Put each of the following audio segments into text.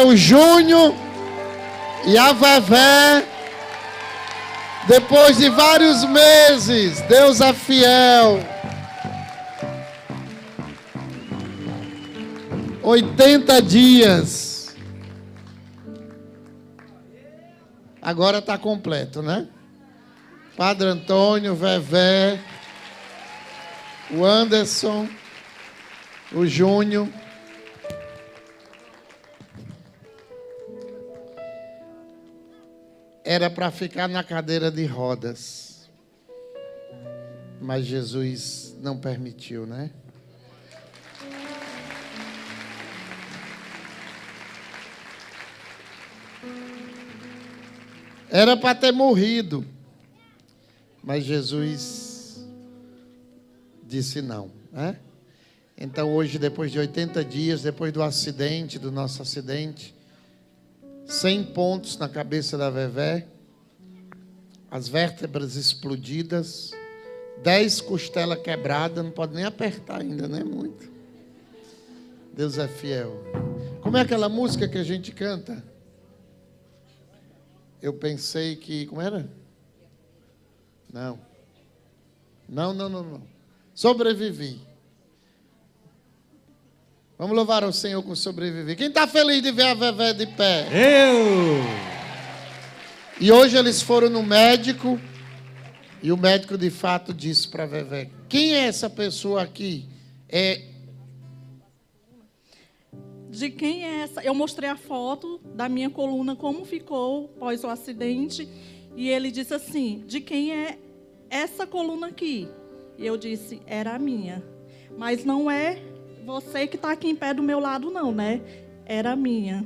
o Júnior e a Vevé. Depois de vários meses, Deus é fiel. 80 dias. Agora está completo, né? Padre Antônio, Vevé, o Anderson, o Júnior. Era para ficar na cadeira de rodas, mas Jesus não permitiu, né? Era para ter morrido, mas Jesus disse não, né? Então hoje, depois de 80 dias, depois do acidente, do nosso acidente, 100 pontos na cabeça da Vevé, as vértebras explodidas, 10 costelas quebradas, não pode nem apertar ainda, né? Muito. Deus é fiel. Como é aquela música que a gente canta? Eu pensei que... Como era? Não. Não. Sobrevivi. Vamos louvar ao Senhor com sobreviver. Quem está feliz de ver a Vevé de pé? Eu! E hoje eles foram no médico. E o médico de fato disse para a Vevé: quem é essa pessoa aqui? De quem é essa? Eu mostrei a foto da minha coluna, como ficou após o acidente. E ele disse assim: de quem é essa coluna aqui? E eu disse: era a minha. Mas não é você que está aqui em pé do meu lado, não, né? Era a minha.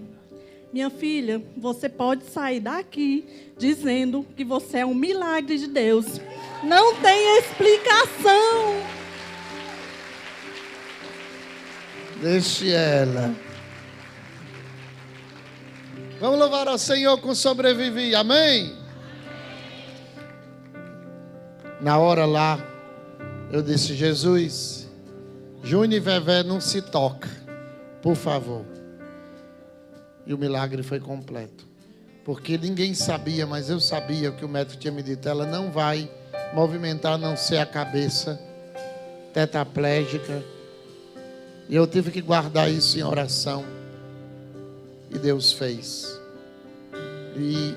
Minha filha, você pode sair daqui dizendo que você é um milagre de Deus. Não tem explicação. Deixe ela. Vamos louvar ao Senhor com sobreviver. Amém? Na hora lá, eu disse: Jesus, Júnior e Vevé não se toca, por favor. E o milagre foi completo. Porque ninguém sabia, mas eu sabia que o médico tinha me dito: ela não vai movimentar a não ser a cabeça, tetraplégica. E eu tive que guardar isso em oração. E Deus fez. E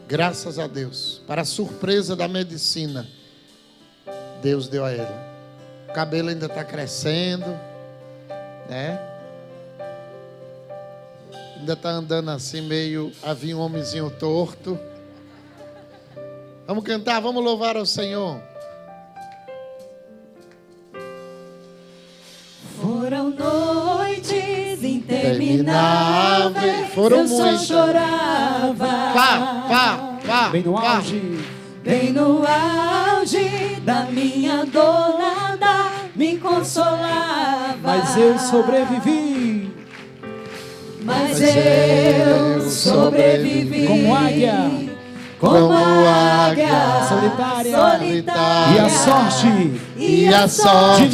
graças a Deus, para a surpresa da medicina, Deus deu a ela. O cabelo ainda está crescendo, né? Ainda está andando assim meio, havia um homenzinho torto. Vamos cantar, vamos louvar ao Senhor. Foram noites intermináveis, Foram eu só muitas. chorava. Pá. Bem no auge. Bem no auge da minha dor, nada me consolava. Mas eu sobrevivi. Mas eu sobrevivi. Como águia. Como águia Solitária. solitária. E a sorte.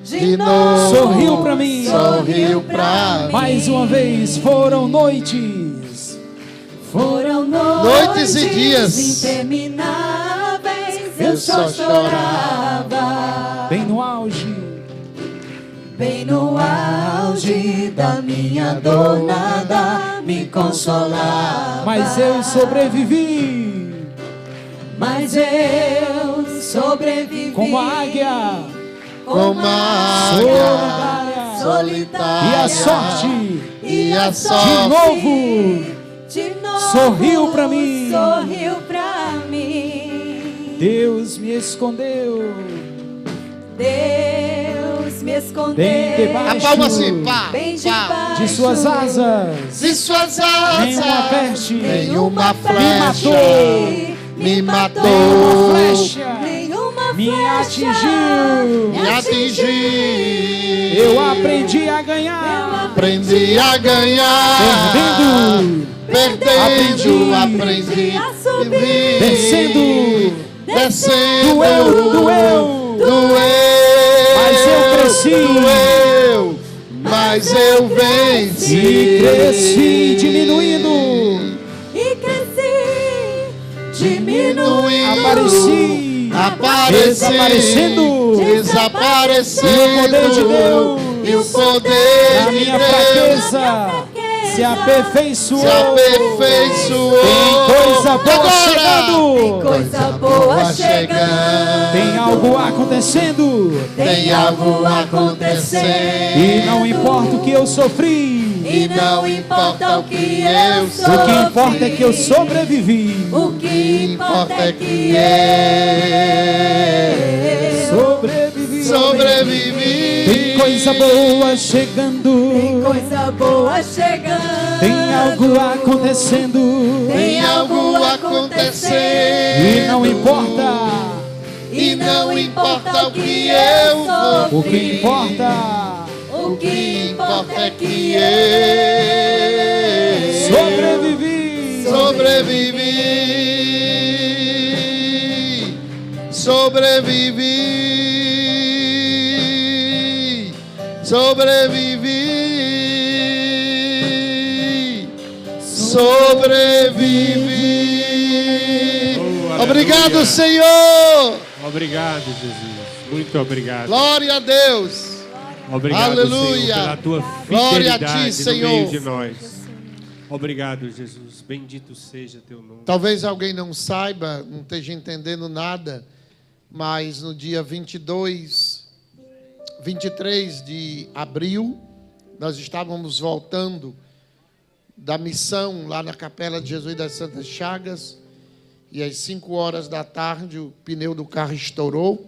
De novo. Sorriu pra mim. Sorriu pra mim. Mais uma vez foram noites. Foram Noites e dias intermináveis, eu só chorava. Bem no auge. Bem no auge da minha dor, nada me consolava. Mas eu sobrevivi. Mas eu sobrevivi. Como a águia. Como águia solitária. E a sorte. E a De sorte. novo. De novo Sorriu pra mim. Sorriu pra mim. Deus me escondeu. Deus me escondeu. Bem debaixo. A palma assim, pá, Bem pá. debaixo De suas asas. De suas asas. Nenhuma peste. Nenhuma Me flecha. matou. Me matou. Nenhuma flecha. Nenhuma Me flecha atingiu. Me atingiu. Eu aprendi a ganhar. Aprendi a ganhar. Perdendo, aprendi a subir. Descendo, Doeu. doeu. Mas eu cresci. Doeu, mas mas eu venci. E cresci diminuindo. E cresci, diminuindo. Apareci. Desaparecendo. E o poder de Deus. E o poder A de minha Deus fraqueza se aperfeiçoou. se aperfeiçoou. Tem coisa boa Agora, Tem coisa boa chegando. Tem algo acontecendo. tem algo acontecendo. E não importa o que eu sofri. E não importa o que eu sou. O que importa é que eu sobrevivi. O que importa é que Sobrevivi. Sobrevivi. Tem coisa boa chegando. tem coisa boa chegando. Tem algo acontecendo. Tem algo acontecendo. E não importa. E não importa o que eu vou. O que importa. O que importa é que Sobrevivi. Sobrevivi. Sobrevivi. Obrigado, Senhor. Obrigado, Jesus. Muito obrigado. Glória a Deus. Obrigado, Aleluia. Senhor, pela tua Glória a fidelidade ti, Senhor. no meio de nós. Obrigado, Jesus. Bendito seja teu nome. Talvez alguém não saiba, não esteja entendendo nada, mas no dia 23 de abril, nós estávamos voltando da missão lá na Capela de Jesus das Santas Chagas, e às 5 horas da tarde o pneu do carro estourou,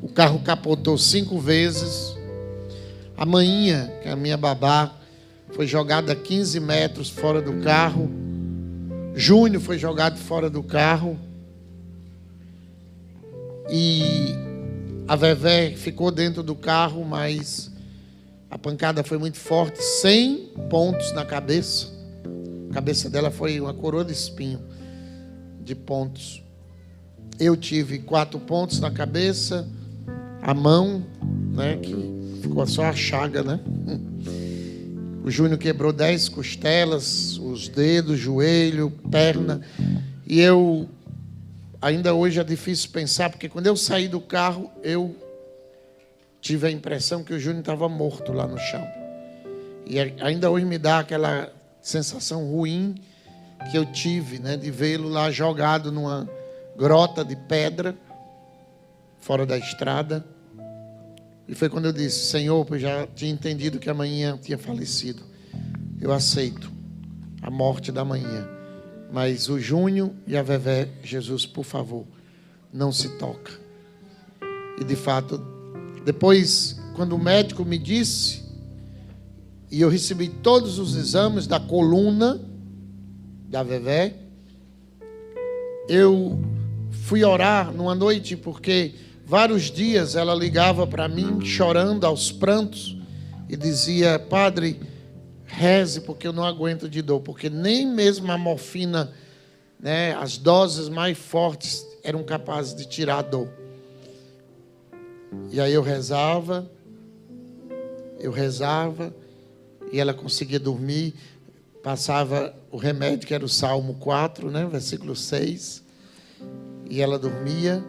o carro capotou 5 vezes, a Maninha, que é a minha babá, foi jogada 15 metros fora do carro, Júnior foi jogado fora do carro, e a Vevé ficou dentro do carro, mas a pancada foi muito forte, 100 pontos na cabeça. A cabeça dela foi uma coroa de espinho de pontos. Eu tive 4 pontos na cabeça, a mão, né, que ficou só a chaga, né? O Júnior quebrou 10 costelas, os dedos, joelho, perna. E eu, ainda hoje é difícil pensar, porque quando eu saí do carro, eu tive a impressão que o Júnior estava morto lá no chão. E ainda hoje me dá aquela sensação ruim que eu tive, né, de vê-lo lá jogado numa grota de pedra, fora da estrada. E foi quando eu disse: Senhor, eu já tinha entendido que a Maninha tinha falecido. Eu aceito a morte da Maninha. Mas o Júnior e a Vevé, Jesus, por favor, não se toca. E de fato, depois, quando o médico me disse, e eu recebi todos os exames da coluna da Vevé, eu fui orar numa noite, porque vários dias ela ligava para mim, chorando aos prantos, e dizia: Padre, reze, porque eu não aguento de dor, porque nem mesmo a morfina, né, as doses mais fortes eram capazes de tirar a dor. E aí eu rezava, e ela conseguia dormir, passava o remédio, que era o Salmo 4, né, versículo 6, e ela dormia.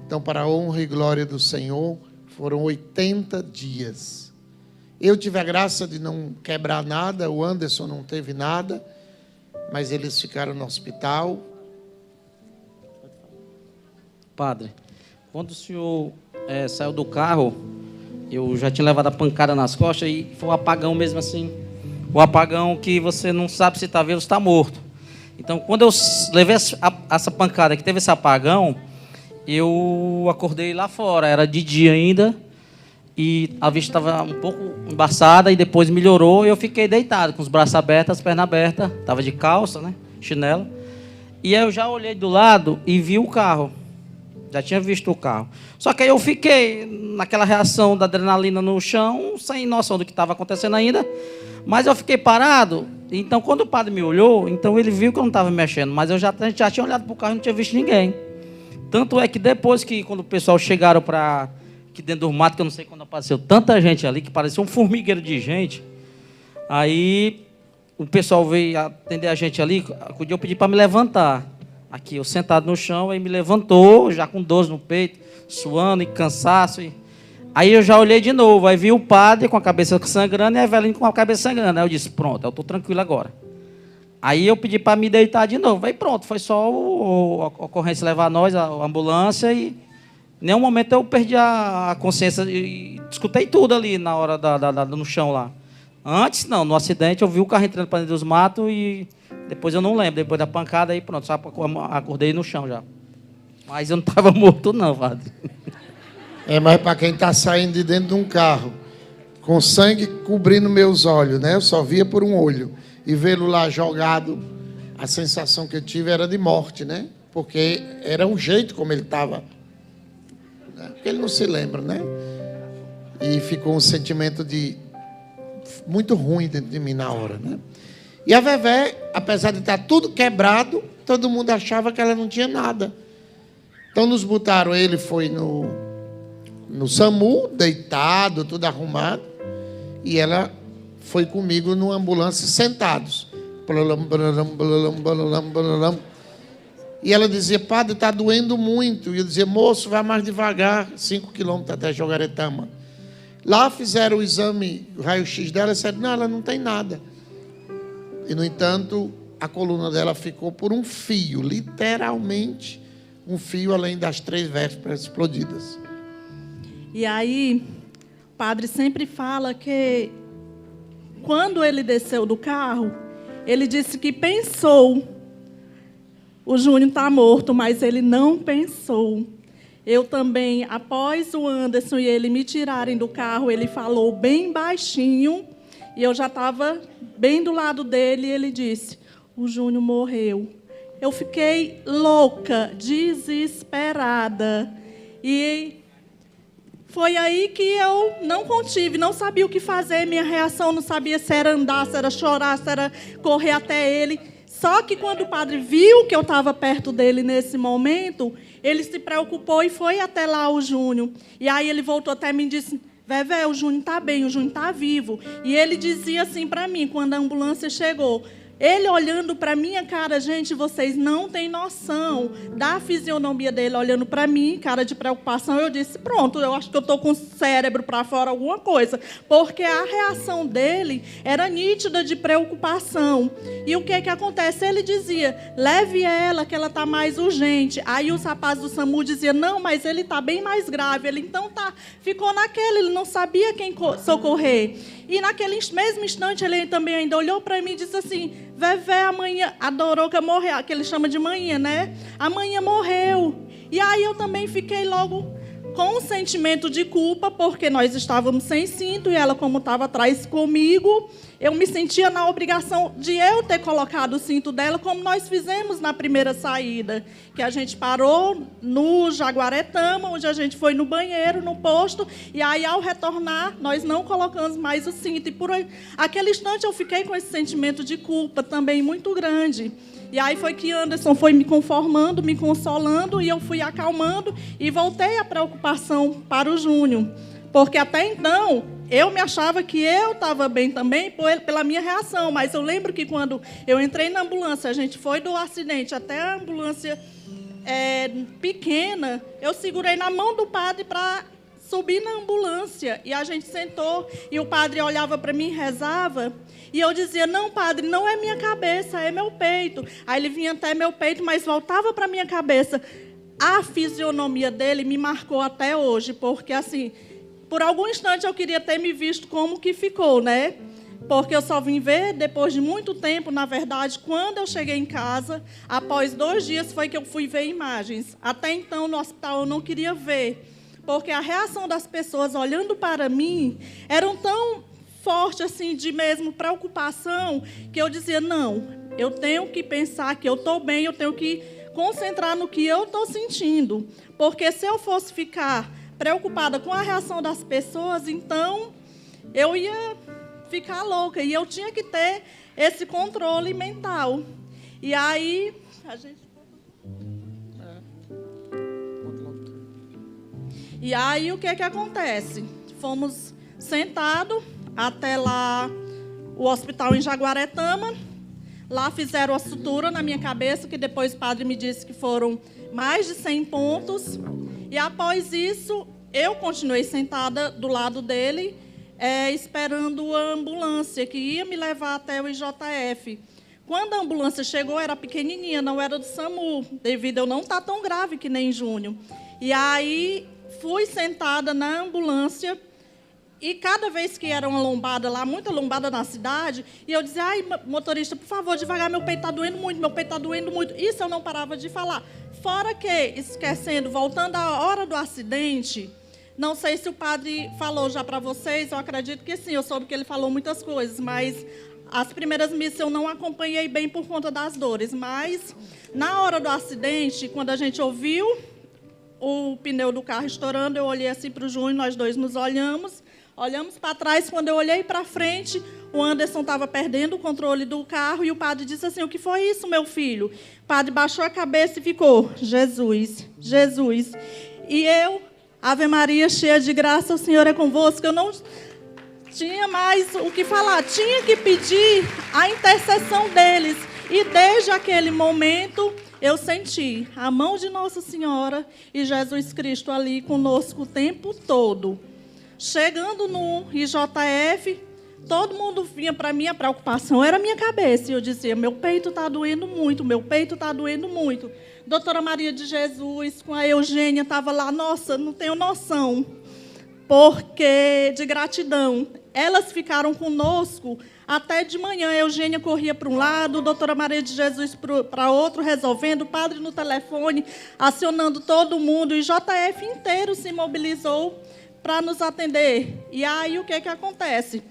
Então, para a honra e glória do Senhor, foram 80 dias. Eu tive a graça de não quebrar nada, o Anderson não teve nada, mas eles ficaram no hospital. Padre, quando o senhor saiu do carro, eu já tinha levado a pancada nas costas e foi um apagão mesmo assim. O apagão que você não sabe se está vivo ou se está morto. Então, quando eu levei essa pancada, que teve esse apagão, eu acordei lá fora, era de dia ainda, e a vista estava um pouco embaçada, e depois melhorou, e eu fiquei deitado, com os braços abertos, as pernas abertas, estava de calça, né, chinelo, e aí eu já olhei do lado e vi o carro, já tinha visto o carro. Só que aí eu fiquei naquela reação da adrenalina no chão, sem noção do que estava acontecendo ainda, mas eu fiquei parado. Então, quando o padre me olhou, então ele viu que eu não estava mexendo, mas eu já tinha olhado para o carro e não tinha visto ninguém. Tanto é que depois que, quando o pessoal chegaram para que dentro do mato, que eu não sei quando apareceu tanta gente ali, que parecia um formigueiro de gente. Aí o pessoal veio atender a gente ali, eu pedi para me levantar. Aqui, eu sentado no chão, aí me levantou, já com dor no peito, suando e cansaço. Aí eu já olhei de novo, aí vi o padre com a cabeça sangrando e a Eveline com a cabeça sangrando. Aí eu disse, pronto, eu estou tranquilo agora. Aí eu pedi para me deitar de novo. Aí pronto, foi só a ocorrência levar nós, a ambulância, e em nenhum momento eu perdi a consciência e escutei tudo ali na hora no chão lá. Antes, não, no acidente eu vi o carro entrando para dentro dos matos e depois eu não lembro. Depois da pancada, aí pronto, só acordei no chão já. Mas eu não estava morto não, padre. Mas para quem está saindo de dentro de um carro, com sangue cobrindo meus olhos, né? Eu só via por um olho. E vê-lo lá jogado, a sensação que eu tive era de morte, né? Porque era o jeito como ele estava. Né? Porque ele não se lembra, né? E ficou um sentimento muito ruim dentro de mim na hora, né? E a Vevé, apesar de estar tudo quebrado, todo mundo achava que ela não tinha nada. Então nos botaram, ele foi no SAMU, deitado, tudo arrumado, e ela foi comigo numa ambulância, sentados. E ela dizia, padre, está doendo muito. E eu dizia, moço, vai mais devagar, 5 quilômetros até Jogaretama. Lá fizeram o exame, o raio-x dela, e disseram, não, ela não tem nada. E, no entanto, a coluna dela ficou por um fio, literalmente, um fio além das 3 vértebras explodidas. E aí, o padre sempre fala que, quando ele desceu do carro, ele disse que pensou, o Júnior está morto, mas ele não pensou. Eu também, após o Anderson e ele me tirarem do carro, ele falou bem baixinho, e eu já estava bem do lado dele, e ele disse, o Júnior morreu. Eu fiquei louca, desesperada. E foi aí que eu não contive, não sabia o que fazer, minha reação não sabia se era andar, se era chorar, se era correr até ele. Só que quando o padre viu que eu estava perto dele nesse momento, ele se preocupou e foi até lá o Júnior. E aí ele voltou até mim e disse, Vevé, o Júnior está bem, o Júnior está vivo. E ele dizia assim para mim, quando a ambulância chegou, ele olhando para a minha cara, gente, vocês não têm noção da fisionomia dele olhando para mim, cara de preocupação. Eu disse, pronto, eu acho que eu estou com o cérebro para fora, alguma coisa. Porque a reação dele era nítida de preocupação. E o que acontece? Ele dizia, leve ela, que ela está mais urgente. Aí os rapazes do SAMU diziam, não, mas ele está bem mais grave. Ele então ficou naquele, ele não sabia quem socorrer. E naquele mesmo instante, ele também ainda olhou para mim e disse assim, Vevé, amanhã, a Doroca morreu, que ele chama de manhã, né? Amanhã morreu. E aí eu também fiquei logo com um sentimento de culpa, porque nós estávamos sem cinto, e ela, como estava atrás comigo, eu me sentia na obrigação de eu ter colocado o cinto dela, como nós fizemos na primeira saída, que a gente parou no Jaguaretama, onde a gente foi no banheiro, no posto, e aí, ao retornar, nós não colocamos mais o cinto. E por aquele instante eu fiquei com esse sentimento de culpa também muito grande. E aí foi que Anderson foi me conformando, me consolando, e eu fui acalmando e voltei a preocupação para o Júnior. Porque até então, eu me achava que eu estava bem também pela minha reação. Mas eu lembro que quando eu entrei na ambulância, a gente foi do acidente até a ambulância pequena, eu segurei na mão do padre para subir na ambulância. E a gente sentou, e o padre olhava para mim e rezava. E eu dizia, não, padre, não é minha cabeça, é meu peito. Aí ele vinha até meu peito, mas voltava para minha cabeça. A fisionomia dele me marcou até hoje, porque, assim, por algum instante eu queria ter me visto como que ficou, né? Porque eu só vim ver depois de muito tempo, na verdade, quando eu cheguei em casa, após 2 dias foi que eu fui ver imagens. Até então, no hospital, eu não queria ver, porque a reação das pessoas olhando para mim eram tão forte, assim, de mesmo preocupação, que eu dizia, não, eu tenho que pensar que eu estou bem, eu tenho que concentrar no que eu estou sentindo. Porque se eu fosse ficar preocupada com a reação das pessoas, então eu ia ficar louca. E eu tinha que ter esse controle mental. E aí, E aí, o que acontece? Fomos sentados até lá, o hospital em Jaguaretama. Lá fizeram a sutura na minha cabeça, que depois o padre me disse que foram mais de 100 pontos. E após isso, eu continuei sentada do lado dele, esperando a ambulância, que ia me levar até o IJF. Quando a ambulância chegou, era pequenininha, não era do SAMU, devido a eu não estar tão grave que nem Júnior. E aí, fui sentada na ambulância, e cada vez que era uma lombada lá, muita lombada na cidade, e eu dizia, ai, motorista, por favor, devagar, meu peito está doendo muito, meu peito está doendo muito. Isso eu não parava de falar. Fora que, esquecendo, voltando à hora do acidente, não sei se o padre falou já para vocês, eu acredito que sim, eu soube que ele falou muitas coisas, mas as primeiras missas eu não acompanhei bem por conta das dores. Mas, na hora do acidente, quando a gente ouviu o pneu do carro estourando, eu olhei assim para o Júnior, nós dois nos olhamos para trás. Quando eu olhei para frente, o Anderson estava perdendo o controle do carro e o padre disse assim, o que foi isso, meu filho? O padre baixou a cabeça e ficou, Jesus, Jesus. E eu, Ave Maria, cheia de graça, o Senhor é convosco. Eu não tinha mais o que falar, tinha que pedir a intercessão deles. E desde aquele momento, eu senti a mão de Nossa Senhora e Jesus Cristo ali conosco o tempo todo. Chegando no IJF, todo mundo vinha para mim, a preocupação era a minha cabeça. E eu dizia, meu peito está doendo muito, meu peito está doendo muito. Doutora Maria de Jesus, com a Eugênia, estava lá, nossa, não tenho noção, porque de gratidão. Elas ficaram conosco até de manhã. A Eugênia corria para um lado, a doutora Maria de Jesus para outro, resolvendo, o padre no telefone, acionando todo mundo. O IJF inteiro se mobilizou para nos atender. E aí, o que acontece?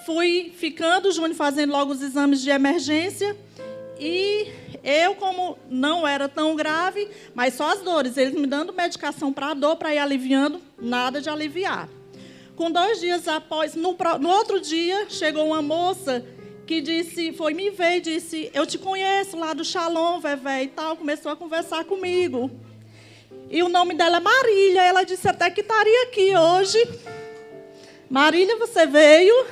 Fui ficando, Júnior fazendo logo os exames de emergência, e eu, como não era tão grave, mas só as dores, eles me dando medicação para a dor, para ir aliviando, nada de aliviar. Com 2 dias após, no outro dia, chegou uma moça que disse, foi me ver e disse, eu te conheço lá do Shalom, Vevé, e tal, começou a conversar comigo. E o nome dela é Marília. Ela disse até que estaria aqui hoje. Marília, você veio?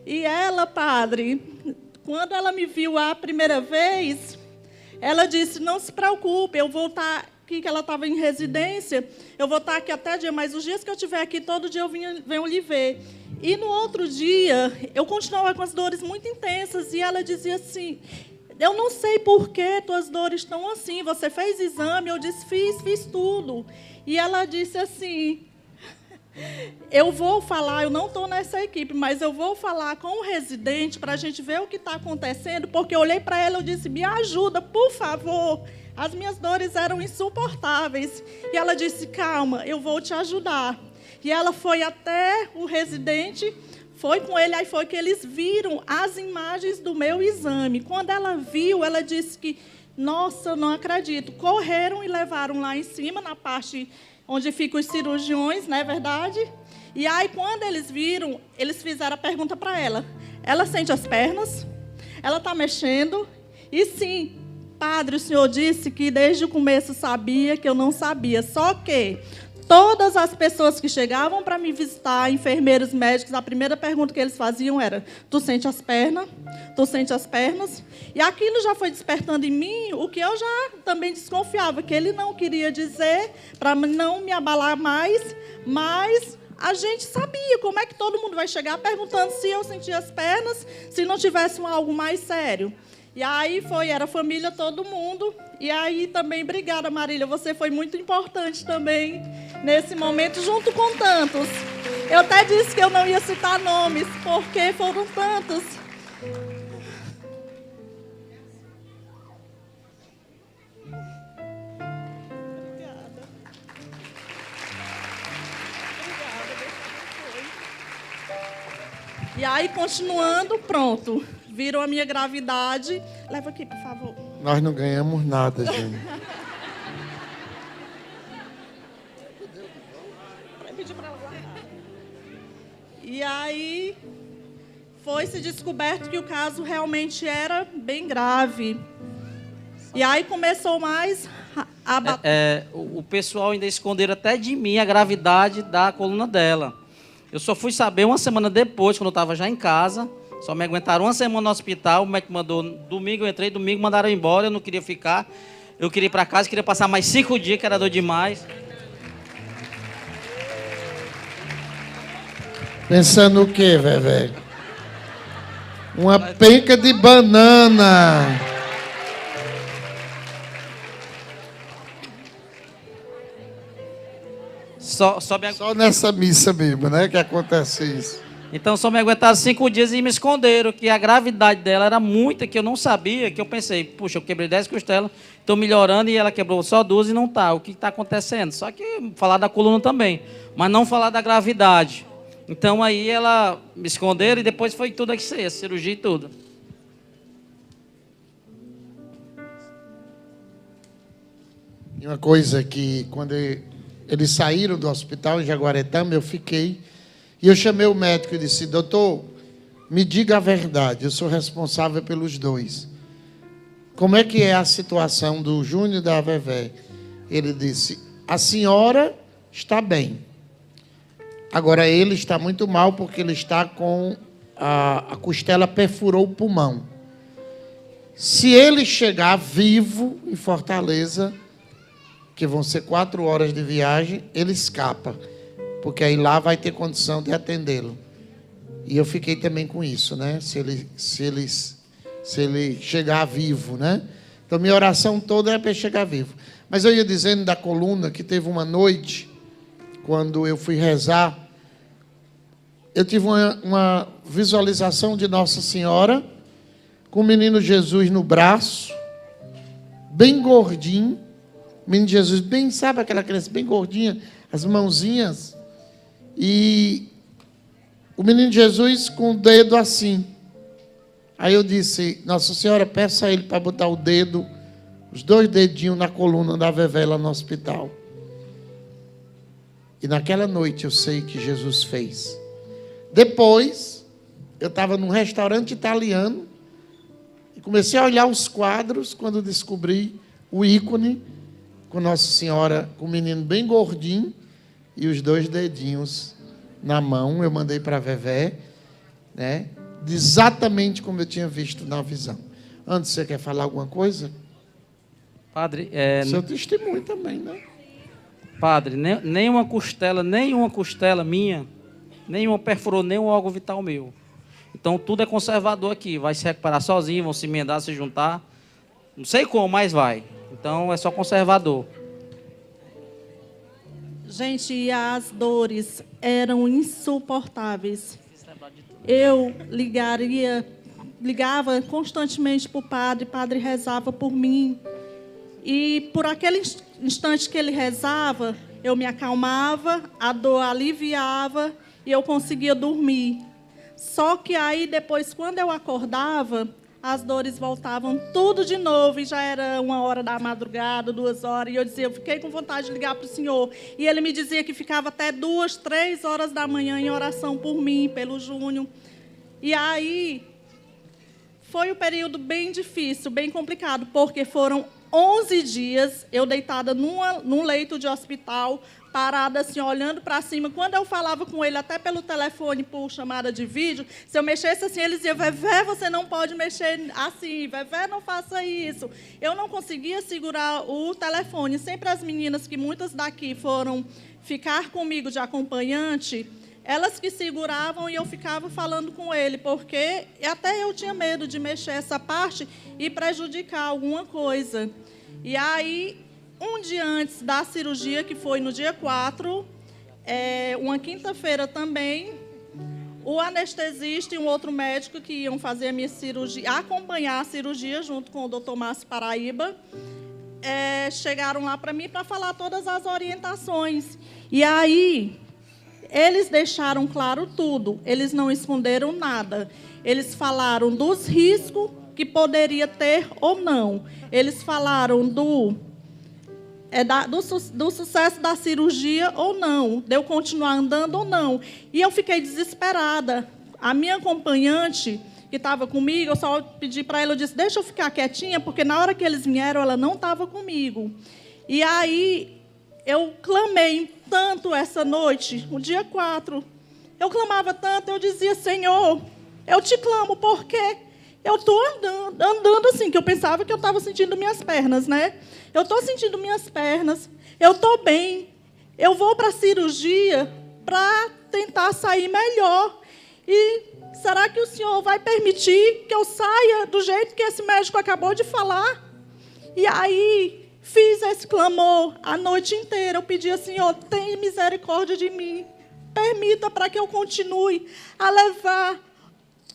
E ela, padre, quando ela me viu a primeira vez, ela disse, não se preocupe, eu vou estar aqui, que ela estava em residência, eu vou estar aqui até dia, mas os dias que eu estiver aqui, todo dia eu venho lhe ver. E no outro dia, eu continuava com as dores muito intensas, e ela dizia assim, eu não sei por que tuas dores estão assim, você fez exame? Eu disse, fiz tudo. E ela disse assim, eu vou falar, eu não estou nessa equipe, mas eu vou falar com o residente para a gente ver o que está acontecendo, porque eu olhei para ela e disse, me ajuda, por favor. As minhas dores eram insuportáveis. E ela disse, calma, eu vou te ajudar. E ela foi até o residente, foi com ele, aí foi que eles viram as imagens do meu exame. Quando ela viu, ela disse que, nossa, eu não acredito. Correram e levaram lá em cima, na parte onde ficam os cirurgiões, não é verdade? E aí, quando eles viram, eles fizeram a pergunta para ela. Ela sente as pernas? Ela está mexendo? E sim, padre, o senhor disse que desde o começo sabia que eu não sabia. Só que todas as pessoas que chegavam para me visitar, enfermeiros, médicos, a primeira pergunta que eles faziam era, tu sente as pernas? Tu sente as pernas? E aquilo já foi despertando em mim o que eu já também desconfiava, que ele não queria dizer, para não me abalar mais, mas a gente sabia como é que todo mundo vai chegar perguntando se eu sentia as pernas, se não tivesse algo mais sério. E aí era a família, todo mundo. E aí também, obrigada, Marília, você foi muito importante também nesse momento, junto com tantos. Eu até disse que eu não ia citar nomes, porque foram tantos. E aí, continuando, pronto. Viram a minha gravidade. Leva aqui, por favor. Nós não ganhamos nada, gente. Pedir para ela guardar. E aí, foi-se descoberto que o caso realmente era bem grave. E aí começou mais a bater. O pessoal ainda esconderam até de mim a gravidade da coluna dela. Eu só fui saber uma semana depois, quando eu estava já em casa. Só me aguentaram uma semana no hospital. O médico mandou domingo, eu entrei, domingo mandaram embora. Eu não queria ficar. Eu queria ir para casa, queria passar mais 5 dias, que era dor demais. Pensando o quê, Vevé? Uma penca de banana. Só nessa missa mesmo, né, que acontece isso. Então só me aguentaram 5 dias e me esconderam, que a gravidade dela era muita, que eu não sabia, que eu pensei, puxa, eu quebrei 10 costelas, estou melhorando e ela quebrou só 12 e não está. O que está acontecendo? Só que falar da coluna também, mas não falar da gravidade. Então aí ela me esconderam e depois foi tudo aqui, a cirurgia e tudo. E uma coisa que quando eles saíram do hospital em Jaguaretama, eu fiquei, e eu chamei o médico e disse, doutor, me diga a verdade, eu sou responsável pelos dois. Como é que é a situação do Júnior e da Vevé? Ele disse, a senhora está bem. Agora ele está muito mal porque ele está com a costela perfurou o pulmão. Se ele chegar vivo em Fortaleza, que vão ser 4 horas de viagem, ele escapa, porque aí lá vai ter condição de atendê-lo. E eu fiquei também com isso, né? Se ele chegar vivo, né? Então minha oração toda é para ele chegar vivo. Mas eu ia dizendo da coluna que teve uma noite, quando eu fui rezar, eu tive uma visualização de Nossa Senhora com o menino Jesus no braço, bem gordinho. O menino Jesus, bem, sabe aquela criança bem gordinha, as mãozinhas. E o menino Jesus com o dedo assim. Aí eu disse, Nossa Senhora, peça a ele para botar o dedo, os 2 dedinhos na coluna da Vevé lá no hospital. E naquela noite eu sei que Jesus fez. Depois, eu estava num restaurante italiano e comecei a olhar os quadros quando descobri o ícone com Nossa Senhora, com o menino bem gordinho e os 2 dedinhos na mão. Eu mandei para a Vevé, né? Exatamente como eu tinha visto na visão. Antes, você quer falar alguma coisa? Padre, seu testemunho também, né? Padre, nenhuma costela minha, nenhuma perfurou nenhum órgão vital meu. Então tudo é conservador aqui. Vai se recuperar sozinho, vão se emendar, se juntar. Não sei como, mas vai. Então é só conservador. Gente, e as dores eram insuportáveis. Eu ligava constantemente para o padre rezava por mim. E por aquele instante que ele rezava, eu me acalmava, a dor aliviava e eu conseguia dormir. Só que aí depois, quando eu acordava, as dores voltavam tudo de novo, e já era 1 hora da madrugada, 2 horas, e eu dizia, eu fiquei com vontade de ligar para o Senhor. E ele me dizia que ficava até 2, 3 horas da manhã em oração por mim, pelo Júnior. E aí, foi um período bem difícil, bem complicado, porque foram 11 dias eu deitada num leito de hospital, parada assim, olhando para cima. Quando eu falava com ele, até pelo telefone, por chamada de vídeo, se eu mexesse assim, ele dizia, Vevé, você não pode mexer assim, Vevé, não faça isso. Eu não conseguia segurar o telefone. Sempre as meninas, que muitas daqui foram ficar comigo de acompanhante, elas que seguravam e eu ficava falando com ele, porque até eu tinha medo de mexer essa parte e prejudicar alguma coisa. E aí, um dia antes da cirurgia, que foi no dia 4, uma quinta-feira também, o anestesista e um outro médico que iam fazer a minha cirurgia, acompanhar a cirurgia junto com o Dr. Márcio Paraíba, chegaram lá para mim para falar todas as orientações. E aí, eles deixaram claro tudo, eles não esconderam nada. Eles falaram dos riscos que poderia ter ou não. Eles falaram do sucesso da cirurgia ou não, de eu continuar andando ou não. E eu fiquei desesperada. A minha acompanhante, que estava comigo, eu só pedi para ela, eu disse, deixa eu ficar quietinha, porque na hora que eles vieram, ela não estava comigo. E aí, eu clamei tanto essa noite, o dia 4. Eu clamava tanto, eu dizia, Senhor, eu te clamo, porque eu estou andando assim, que eu pensava que eu estava sentindo minhas pernas, né? Eu estou sentindo minhas pernas, eu estou bem, eu vou para a cirurgia para tentar sair melhor. E será que o Senhor vai permitir que eu saia do jeito que esse médico acabou de falar? E aí, fiz esse clamor a noite inteira. Eu pedi ao Senhor, tenha misericórdia de mim. Permita para que eu continue a levar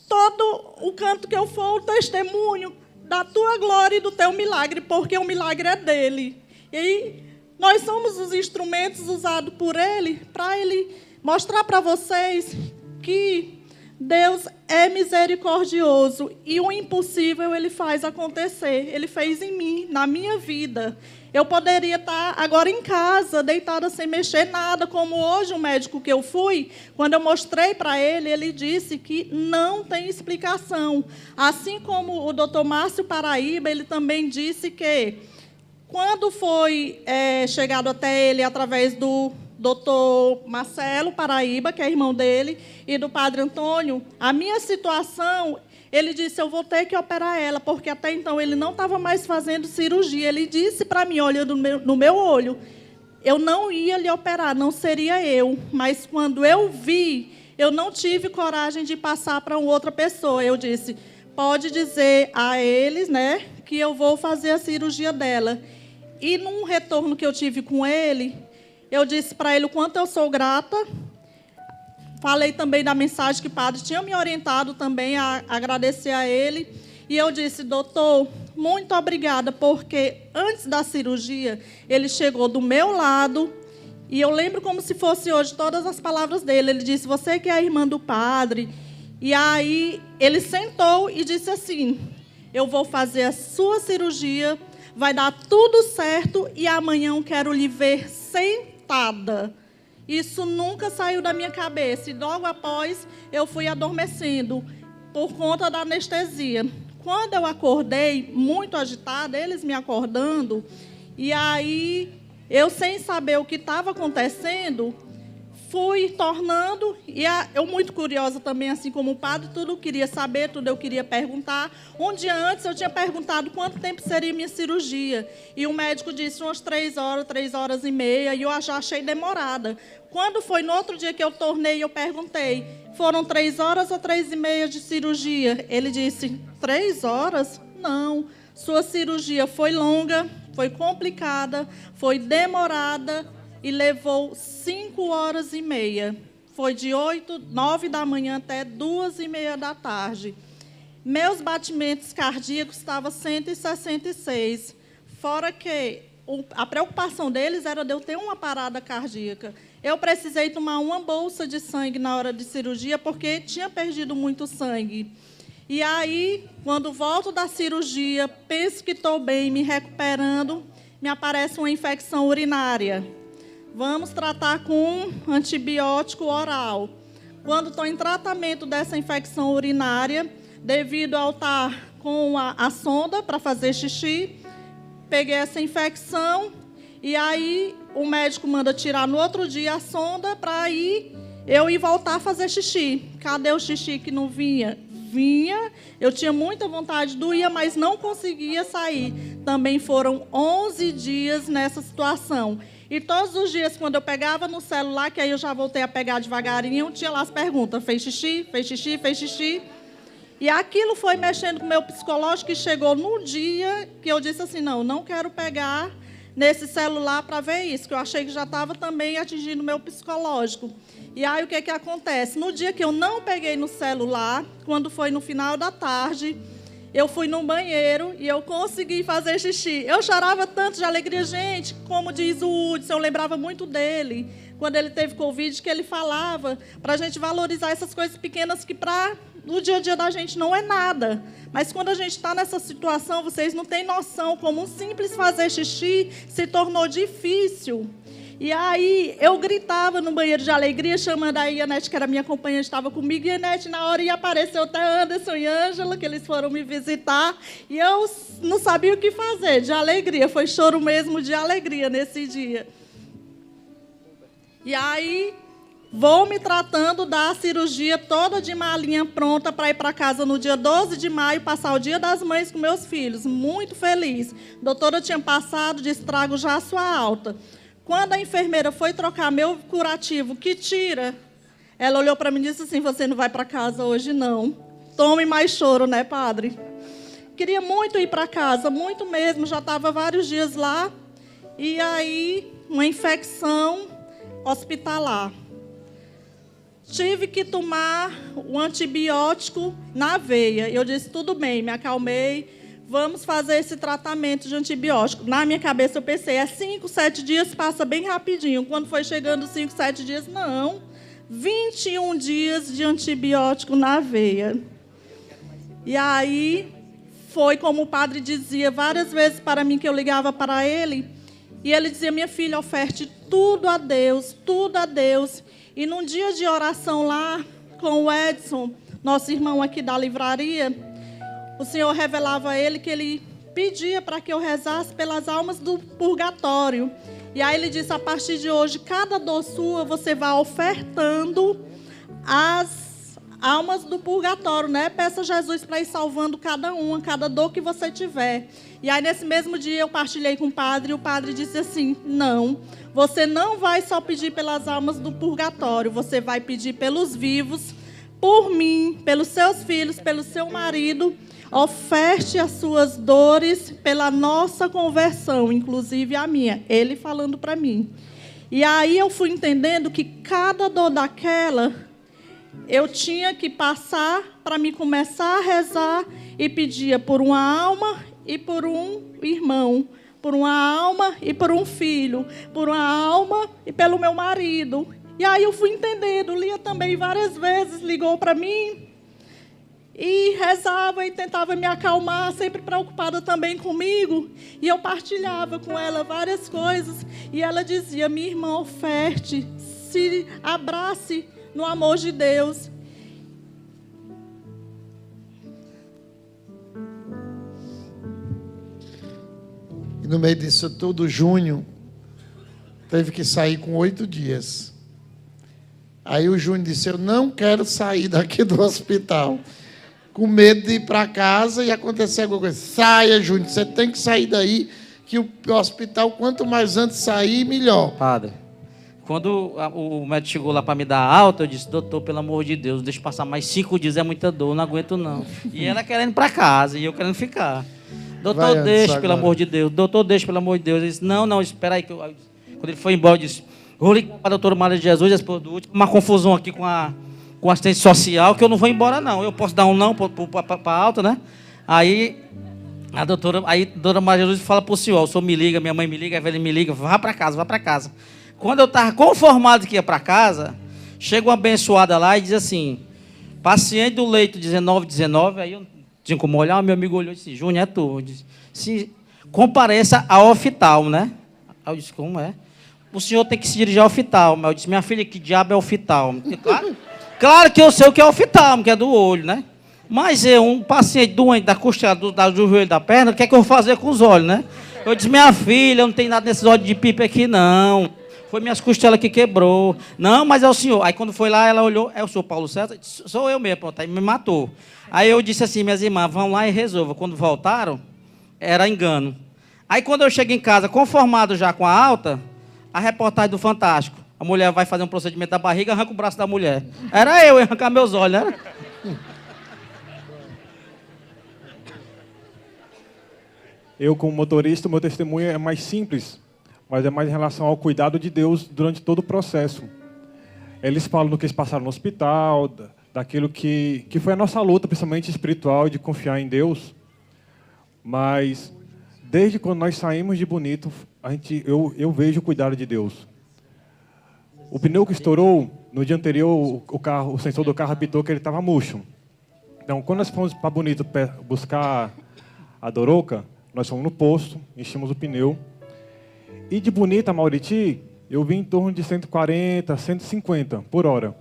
todo o canto que eu for, o testemunho da tua glória e do teu milagre, porque o milagre é dele. E aí, nós somos os instrumentos usados por ele, para ele mostrar para vocês que Deus é misericordioso e o impossível ele faz acontecer. Ele fez em mim, na minha vida. Eu poderia estar agora em casa, deitada sem mexer nada, como hoje o médico que eu fui, quando eu mostrei para ele, ele disse que não tem explicação. Assim como o doutor Márcio Paraíba, ele também disse que, quando foi chegado até ele através do doutor Marcelo Paraíba, que é irmão dele, e do padre Antônio, a minha situação, ele disse, eu vou ter que operar ela, porque até então ele não estava mais fazendo cirurgia. Ele disse para mim, olhando no meu olho, eu não ia lhe operar, não seria eu. Mas quando eu vi, eu não tive coragem de passar para outra pessoa. Eu disse, pode dizer a eles, né, que eu vou fazer a cirurgia dela. E num retorno que eu tive com ele, eu disse para ele o quanto eu sou grata. Falei também da mensagem que o padre tinha me orientado também a agradecer a ele. E eu disse, doutor, muito obrigada, porque antes da cirurgia, ele chegou do meu lado, e eu lembro como se fosse hoje todas as palavras dele. Ele disse, você que é a irmã do padre. E aí ele sentou e disse assim, eu vou fazer a sua cirurgia, vai dar tudo certo, e amanhã eu quero lhe ver sentada. Isso nunca saiu da minha cabeça. E logo após, eu fui adormecendo por conta da anestesia. Quando eu acordei, muito agitada, eles me acordando, e aí, eu sem saber o que estava acontecendo, fui tornando, e eu muito curiosa também, assim como o padre, tudo eu queria saber, tudo eu queria perguntar. Um dia antes, eu tinha perguntado quanto tempo seria minha cirurgia. E o médico disse umas 3 horas, 3 horas e meia, e eu já achei demorada. Quando foi no outro dia que eu tornei, eu perguntei, foram 3 horas ou 3 e meia de cirurgia? Ele disse, 3 horas? Não, sua cirurgia foi longa, foi complicada, foi demorada, e levou 5 horas e meia. Foi de 9 da manhã até 2h30 da tarde. Meus batimentos cardíacos estavam 166. Fora que a preocupação deles era de eu ter uma parada cardíaca. Eu precisei tomar uma bolsa de sangue na hora de cirurgia, porque tinha perdido muito sangue. E aí, quando volto da cirurgia, penso que estou bem, me recuperando, me aparece uma infecção urinária. Vamos tratar com um antibiótico oral. Quando estou em tratamento dessa infecção urinária, devido ao estar com a sonda para fazer xixi, peguei essa infecção, e aí o médico manda tirar no outro dia a sonda para eu ir voltar a fazer xixi. Cadê o xixi que não vinha? Vinha, eu tinha muita vontade, doía, mas não conseguia sair. Também foram 11 dias nessa situação. E todos os dias, quando eu pegava no celular, que aí eu já voltei a pegar devagarinho, tinha lá as perguntas, fez xixi, fez xixi, fez xixi. E aquilo foi mexendo com o meu psicológico, e chegou no dia que eu disse assim, não quero pegar nesse celular para ver isso, que eu achei que já estava também atingindo o meu psicológico. E aí o que acontece? No dia que eu não peguei no celular, quando foi no final da tarde, eu fui no banheiro e eu consegui fazer xixi. Eu chorava tanto de alegria. Gente, como diz o Hudson, eu lembrava muito dele, quando ele teve Covid, que ele falava para a gente valorizar essas coisas pequenas que no dia a dia da gente não é nada. Mas quando a gente está nessa situação, vocês não têm noção como um simples fazer xixi se tornou difícil. E aí eu gritava no banheiro de alegria, chamando a Ianete, que era minha companheira, estava comigo. E Ianete, na hora, ia apareceu até Anderson e Ângela, que eles foram me visitar. E eu não sabia o que fazer, de alegria. Foi choro mesmo de alegria nesse dia. E aí, vou me tratando da cirurgia toda de malinha pronta para ir para casa no dia 12 de maio, passar o Dia das Mães com meus filhos. Muito feliz. A doutora tinha passado, disse, trago já a sua alta. Quando a enfermeira foi trocar meu curativo, que tira, ela olhou para mim e disse assim, você não vai para casa hoje, não. Tome mais choro, né, padre? Queria muito ir para casa, muito mesmo, já estava vários dias lá. E aí, uma infecção hospitalar. Tive que tomar o antibiótico na veia. Eu disse, tudo bem, me acalmei. Vamos fazer esse tratamento de antibiótico. Na minha cabeça eu pensei, 5, 7 dias, passa bem rapidinho. Quando foi chegando 5, 7 dias, não. 21 dias de antibiótico na veia. E aí, foi como o padre dizia várias vezes para mim, que eu ligava para ele. E ele dizia, minha filha, oferte tudo a Deus, tudo a Deus. E num dia de oração lá, com o Edson, nosso irmão aqui da livraria, o Senhor revelava a ele que ele pedia para que eu rezasse pelas almas do purgatório. E aí ele disse, a partir de hoje, cada dor sua, você vai ofertando as almas do purgatório, né? Peça a Jesus para ir salvando cada dor que você tiver. E aí, nesse mesmo dia, eu partilhei com o padre, e o padre disse assim, não, você não vai só pedir pelas almas do purgatório, você vai pedir pelos vivos, por mim, pelos seus filhos, pelo seu marido. Oferte as suas dores pela nossa conversão, inclusive a minha. Ele falando para mim. E aí eu fui entendendo que cada dor daquela, eu tinha que passar para me começar a rezar e pedia por uma alma e por um irmão, por uma alma e por um filho, por uma alma e pelo meu marido. E aí eu fui entendendo. Lia também várias vezes, ligou para mim. E rezava e tentava me acalmar, sempre preocupada também comigo. E eu partilhava com ela várias coisas. E ela dizia, minha irmã, oferte, se abrace no amor de Deus. E no meio disso tudo, Júnior teve que sair com 8 dias. Aí o Júnior disse, eu não quero sair daqui do hospital. Com medo de ir para casa e acontecer alguma coisa. Saia, Júnior, você tem que sair daí, que o hospital, quanto mais antes sair, melhor. Padre, quando o médico chegou lá para me dar alta, eu disse, doutor, pelo amor de Deus, deixa passar mais 5 dias, é muita dor, não aguento não. E ela querendo ir para casa, e eu querendo ficar. Doutor, deixa, pelo amor de Deus. Doutor, deixa, pelo amor de Deus. Ele disse, não, espera aí. Quando ele foi embora, eu disse, vou ligar para a doutora Maria de Jesus, esposa do último, uma confusão aqui com a assistente social, que eu não vou embora, não. Eu posso dar um não para alta, né? Aí a doutora Maria Jesus fala para o senhor, o senhor me liga, minha mãe me liga, a velha me liga, vá para casa. Quando eu estava conformado que ia para casa, chega uma abençoada lá e diz assim, paciente do leito 19, aí eu tinha como olhar, meu amigo olhou e disse, Júnior, é tu. Eu disse, se compareça ao oftalmo, né? Aí eu disse, como é? O senhor tem que se dirigir ao oftalmo. Eu disse, minha filha, que diabo é oftalmo? Claro que eu sei o que é oftalmo, que é do olho, né? Mas um paciente doente da costela, do joelho, da perna, o que é que eu vou fazer com os olhos, né? Eu disse, minha filha, não tem nada nesses olhos de pipa aqui, não. Foi minhas costelas que quebrou. Não, mas é o senhor. Aí quando foi lá, ela olhou, é o senhor Paulo César? Disse, sou eu mesmo, pronto, aí me matou. Aí eu disse assim, minhas irmãs, vão lá e resolvam. Quando voltaram, era engano. Aí quando eu chego em casa, conformado já com a alta, a reportagem do Fantástico. A mulher vai fazer um procedimento da barriga, arranca o braço da mulher. Era eu arrancar meus olhos, né? Eu, como motorista, o meu testemunho é mais simples, mas é mais em relação ao cuidado de Deus durante todo o processo. Eles falam do que eles passaram no hospital, daquilo que foi a nossa luta, principalmente espiritual, de confiar em Deus. Mas, desde quando nós saímos de Bonito, eu vejo o cuidado de Deus. O pneu que estourou, no dia anterior, o sensor do carro apitou que ele estava murcho. Então, quando nós fomos para Bonito buscar a Doroca, nós fomos no posto, enchemos o pneu. E de Bonito a Mauriti, eu vi em torno de 140, 150 por hora.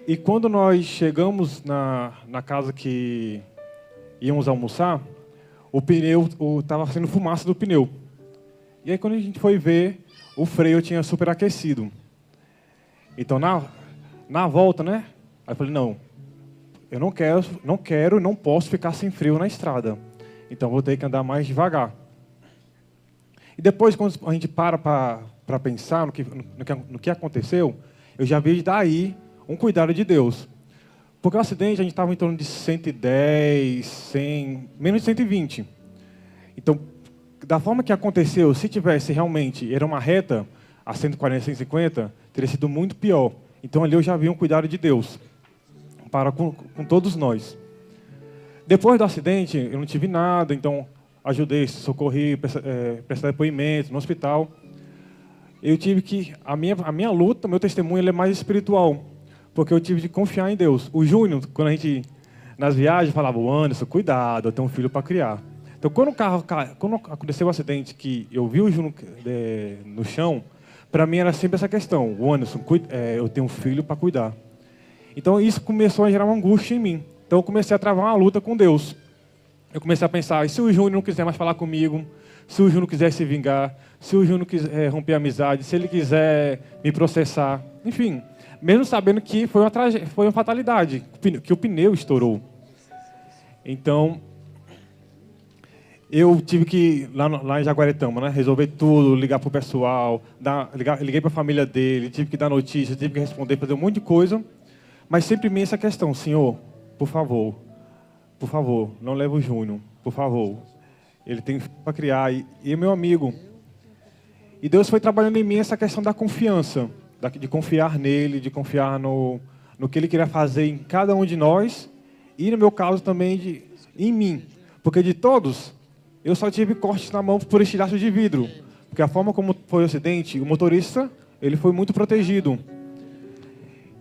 E quando nós chegamos na casa que íamos almoçar, o pneu estava sendo fumaça do pneu. E aí quando a gente foi ver, o freio tinha superaquecido. Então na volta, né? Aí eu falei, não, eu não posso ficar sem freio na estrada. Então vou ter que andar mais devagar. E depois, quando a gente para pensar no que aconteceu, eu já vi daí um cuidado de Deus. Porque o acidente, a gente estava em torno de 110, 100, menos de 120. Então, da forma que aconteceu, se tivesse realmente, era uma reta, a 140, 150, teria sido muito pior. Então, ali eu já vi um cuidado de Deus com todos nós. Depois do acidente, eu não tive nada, então ajudei, socorri, prestar depoimento no hospital. Eu tive que... A minha luta, meu testemunho, ele é mais espiritual. Porque eu tive de confiar em Deus. O Júnior, quando a gente, nas viagens, falava, Anderson, cuidado, eu tenho um filho para criar. Então, quando aconteceu o acidente, que eu vi o Júnior no chão, para mim era sempre essa questão, o Anderson, eu tenho um filho para cuidar. Então, isso começou a gerar uma angústia em mim. Então, eu comecei a travar uma luta com Deus. Eu comecei a pensar, e se o Júnior não quiser mais falar comigo? Se o Júnior quiser se vingar? Se o Júnior quiser romper a amizade? Se ele quiser me processar? Enfim... Mesmo sabendo que foi uma fatalidade, que o pneu estourou. Então, eu tive que, lá em Jaguaretama, né, resolver tudo, ligar para o pessoal, liguei para a família dele, tive que dar notícia, tive que responder, fazer um monte de coisa. Mas sempre me essa questão, Senhor, por favor, não leve o Júnior, por favor. Ele tem para criar, e meu amigo. E Deus foi trabalhando em mim essa questão da confiança. De confiar nele, de confiar no que ele queria fazer em cada um de nós e, no meu caso, também em mim. Porque de todos, eu só tive cortes na mão por estilhaço de vidro. Porque a forma como foi o acidente, o motorista, ele foi muito protegido.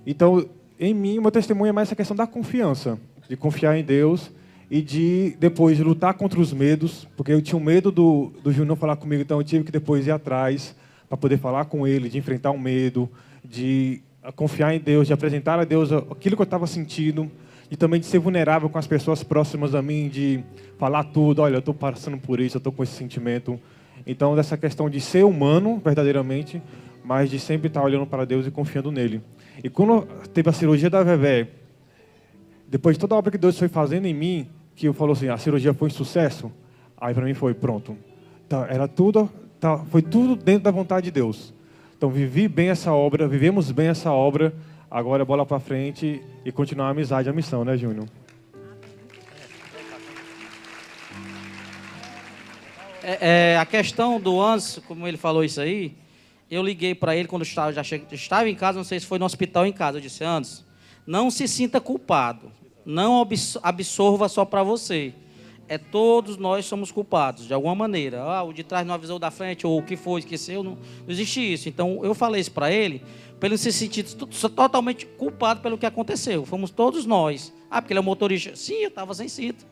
Então, em mim, o meu testemunho é mais essa questão da confiança. De confiar em Deus e de, depois, lutar contra os medos. Porque eu tinha um medo do Júnior falar comigo, então eu tive que depois ir atrás para poder falar com ele, de enfrentar o medo, de confiar em Deus, de apresentar a Deus aquilo que eu estava sentindo, e também de ser vulnerável com as pessoas próximas a mim, de falar tudo, olha, eu estou passando por isso, eu estou com esse sentimento. Então, dessa questão de ser humano, verdadeiramente, mas de sempre estar olhando para Deus e confiando nele. E quando teve a cirurgia da Vevé, depois de toda a obra que Deus foi fazendo em mim, que eu falou assim, a cirurgia foi um sucesso, aí para mim foi pronto. Então, foi tudo dentro da vontade de Deus. Então, vivemos bem essa obra, agora é bola para frente e continuar a amizade, a missão, né, Júnior? A questão do Anderson, como ele falou isso aí, eu liguei para ele quando já estava em casa, não sei se foi no hospital ou em casa, eu disse, Anderson, não se sinta culpado, não absorva só para você. Todos nós somos culpados, de alguma maneira. O de trás não avisou da frente, ou o que foi, esqueceu, não existe isso. Então, eu falei isso para ele não se sentir totalmente culpado pelo que aconteceu. Fomos todos nós. Porque ele é o motorista. Sim, eu estava sem cinto.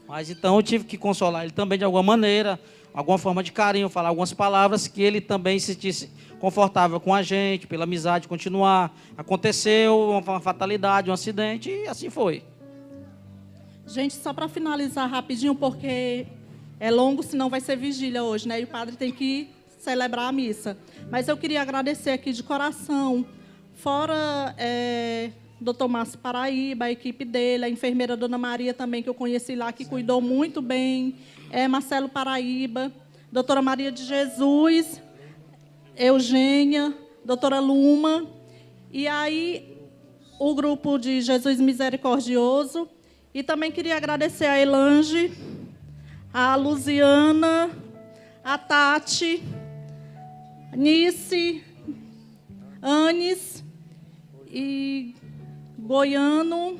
Mas, então, eu tive que consolar ele também de alguma maneira, alguma forma de carinho, falar algumas palavras que ele também se sentisse confortável com a gente, pela amizade continuar. Aconteceu uma fatalidade, um acidente, e assim foi. Gente, só para finalizar rapidinho, porque é longo, senão vai ser vigília hoje, né? E o padre tem que celebrar a missa. Mas eu queria agradecer aqui de coração, fora Dr. Márcio Paraíba, a equipe dele, a enfermeira Dona Maria também, que eu conheci lá, que cuidou muito bem, Marcelo Paraíba, doutora Maria de Jesus, Eugênia, doutora Luma, e aí o grupo de Jesus Misericordioso. E também queria agradecer a Elange, a Luziana, a Tati, Nice, Anis e Goiano.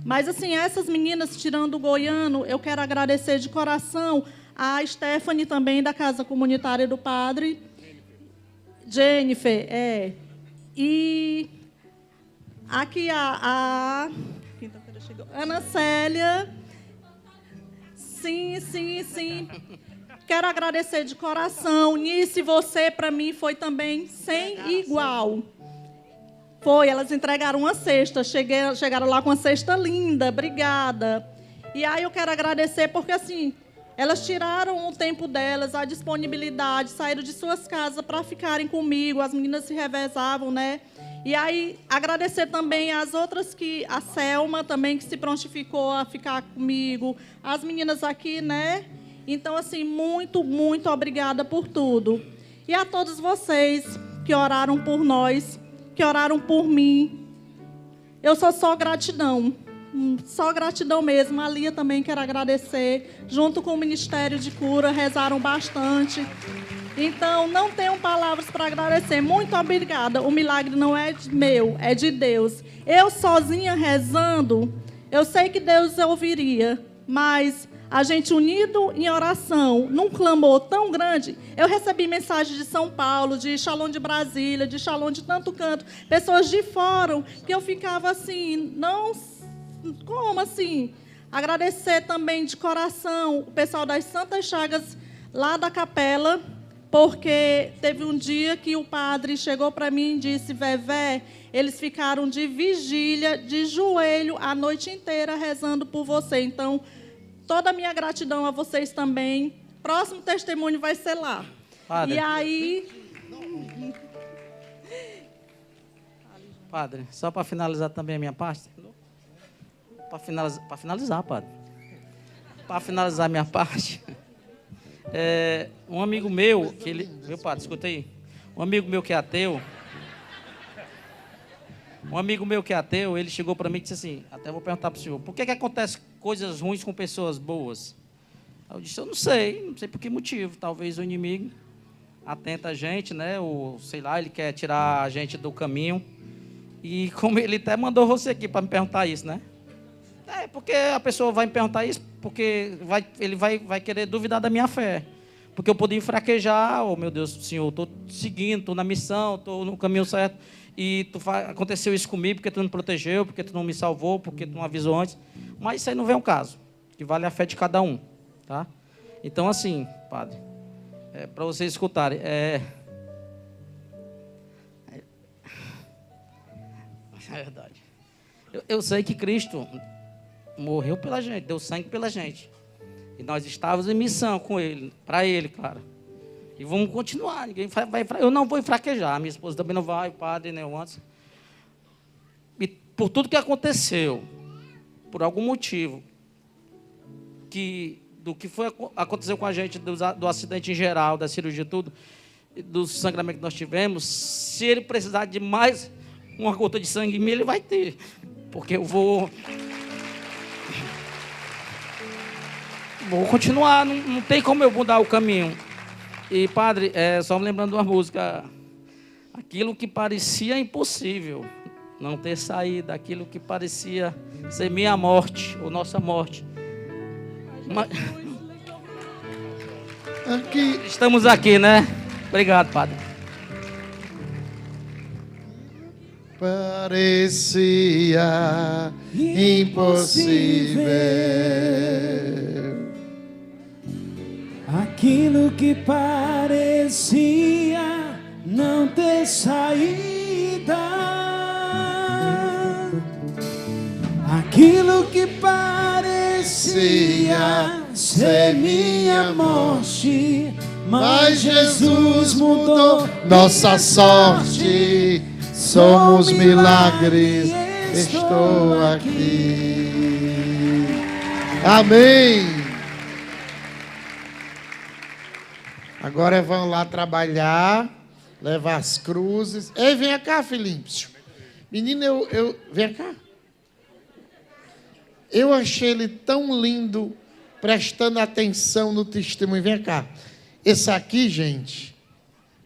Mas, assim, essas meninas, tirando o Goiano, eu quero agradecer de coração a Stephanie também, da Casa Comunitária do Padre. Jennifer, E aqui quinta-feira chegou. Ana Célia. Sim. Quero agradecer de coração. Nice, você para mim foi também sem igual. Foi, elas entregaram uma cesta. Chegaram lá com uma cesta linda. Obrigada. E aí eu quero agradecer porque, assim, elas tiraram o tempo delas, a disponibilidade, saíram de suas casas para ficarem comigo. As meninas se revezavam, né? E aí, agradecer também às outras a Selma também, que se prontificou a ficar comigo. As meninas aqui, né? Então, assim, muito, muito obrigada por tudo. E a todos vocês que oraram por nós, que oraram por mim. Eu só gratidão. Só gratidão mesmo. A Lia também quero agradecer. Junto com o Ministério de Cura, rezaram bastante. Então, não tenho palavras para agradecer. Muito obrigada. O milagre não é meu, é de Deus. Eu sozinha rezando, eu sei que Deus ouviria, mas a gente unido em oração, num clamor tão grande. Eu recebi mensagens de São Paulo, de Shalom de Brasília, de Shalom de tanto canto, pessoas de fora, que eu ficava assim, não, como assim? Agradecer também de coração o pessoal das Santas Chagas, lá da capela, porque teve um dia que o padre chegou para mim e disse: Vevé, eles ficaram de vigília, de joelho, a noite inteira rezando por você. Então, toda a minha gratidão a vocês também. Próximo testemunho vai ser lá. Padre. E aí... Padre, só para finalizar também a minha parte. Para finalizar, padre. Para finalizar a minha parte... um amigo meu, que ele... Meu padre, escuta aí. Um amigo meu que é ateu... ele chegou para mim e disse assim, até vou perguntar para o senhor, por que acontece coisas ruins com pessoas boas? Eu disse, eu não sei por que motivo. Talvez o inimigo atenta a gente, né? Ou, sei lá, ele quer tirar a gente do caminho. E como ele até mandou você aqui para me perguntar isso, né? Porque a pessoa vai me perguntar isso, porque ele vai querer duvidar da minha fé. Porque eu podia fraquejar, oh meu Deus, Senhor, estou seguindo, estou na missão, estou no caminho certo, e aconteceu isso comigo, porque tu não me protegeu, porque tu não me salvou, porque tu não avisou antes. Mas isso aí não vem ao caso, que vale a fé de cada um, tá? Então, assim, padre, para vocês escutarem, é verdade. Eu sei que Cristo morreu pela gente, deu sangue pela gente. E nós estávamos em missão com Ele, para Ele, claro. E vamos continuar. Eu não vou fraquejar, minha esposa também não vai, o padre, nem eu antes. E por tudo que aconteceu, por algum motivo, aconteceu com a gente, do acidente em geral, da cirurgia, tudo, do sangramento que nós tivemos, se ele precisar de mais uma gota de sangue em mim, ele vai ter. Porque eu vou continuar, não tem como eu mudar o caminho. E, padre, só me lembrando de uma música, aquilo que parecia impossível, não ter saído, aquilo que parecia ser minha morte, ou nossa morte. Mas... Estamos aqui, né? Obrigado, padre. Parecia impossível. Aquilo que parecia não ter saída, aquilo que parecia ser minha morte, mas Jesus mudou nossa sorte. Somos milagres. Estou aqui. Amém. Agora vão lá trabalhar, levar as cruzes. Ei, vem cá, filhinho. Menino, vem cá. Eu achei ele tão lindo, prestando atenção no testemunho. Vem cá. Esse aqui, gente,